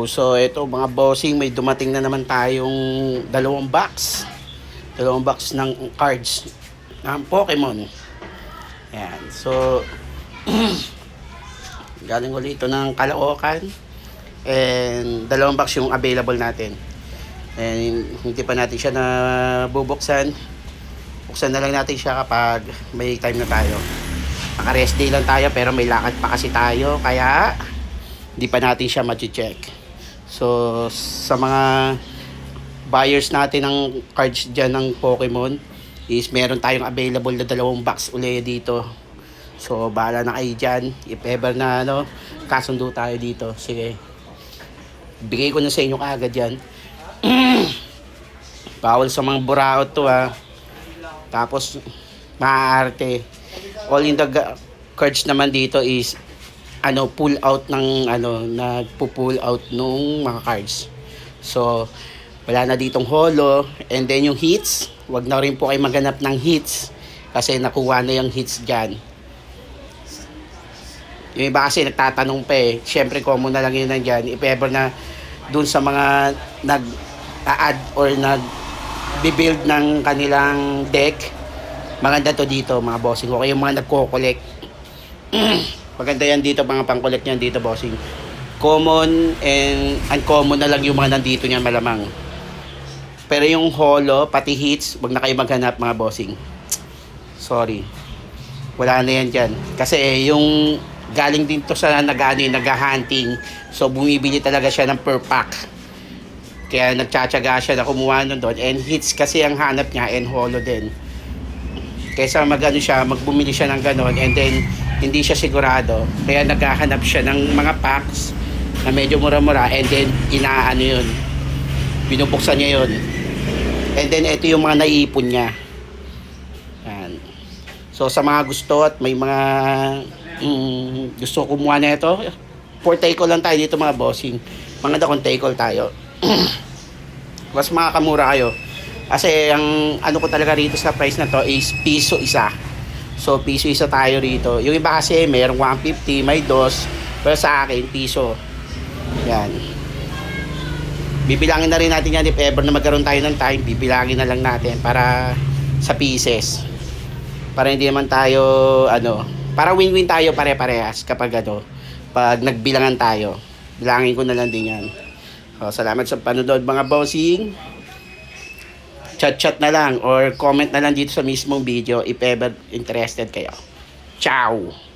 So ito mga bossing, may dumating na naman tayong dalawang box ng cards ng Pokemon. Ayan. So galing ulit ito ng Caloocan, and dalawang box yung available natin, and hindi pa natin siya na bubuksan. Buksan na lang natin siya kapag may time na tayo. Naka-rest day lang tayo pero may lakad pa kasi tayo, kaya hindi pa natin siya ma-check. So sa mga buyers natin ng cards dyan ng Pokemon is meron tayong available na dalawang box ulit dito. So bahala na kayo dyan, if ever na kasundo tayo dito, sige, bigay ko na sa inyo kaagad yan. Bawal sa mga buraot to ha. Tapos maaarte. All in the cards naman dito is pull out ng nagpo-pull out nung mga cards. So wala na ditong holo, and then yung hits, wag na rin po kayo maghanap ng hits kasi nakuha na yung hits diyan. Yung iba kasi nagtatanong pa syempre common na lang yun nandiyan. If ever na dun sa mga nag-add or nag-build ng kanilang deck, maganda to dito mga bossing. Okay, yung mga nagko-collect, maganda yan dito, mga pang-collect yan dito bossing. Common and uncommon na lang yung mga nandito niyan malamang. Pero yung holo, pati hits, wag na kayo maghanap mga bossing. Sorry. Wala na yan dyan. Kasi yung galing din to sa nag-hunting. So bumibili talaga siya ng per pack. Kaya nagtsatsaga siya na kumuha nun doon. And hits kasi ang hanap niya, and holo din. Kaysa magbumili siya ng ganon, and then hindi siya sigurado, kaya naghahanap siya ng mga packs na medyo mura-mura, and then yun, binubuksan niya yun, and then ito yung mga naiipon niya. Yan. So sa mga gusto at may mga gusto kumuha na ito, for take-all lang tayo dito mga bossing. Mga dakong take-all tayo. Mas makakamura kayo. Kasi ang ko talaga rito sa price na to is piso isa. So piso isa tayo rito. Yung iba kasi mayroong 150, may dos. Pero sa akin, piso. Yan. Bibilangin na rin natin yan if ever na magkaroon tayo ng time. Bibilangin na lang natin para sa pieces. Para hindi naman tayo, para win-win tayo pare-parehas kapag pag nagbilangan tayo. Bilangin ko na lang din yan. So, salamat sa panonood mga bossing. Chat na lang or comment na lang dito sa mismong video if ever interested kayo. Ciao!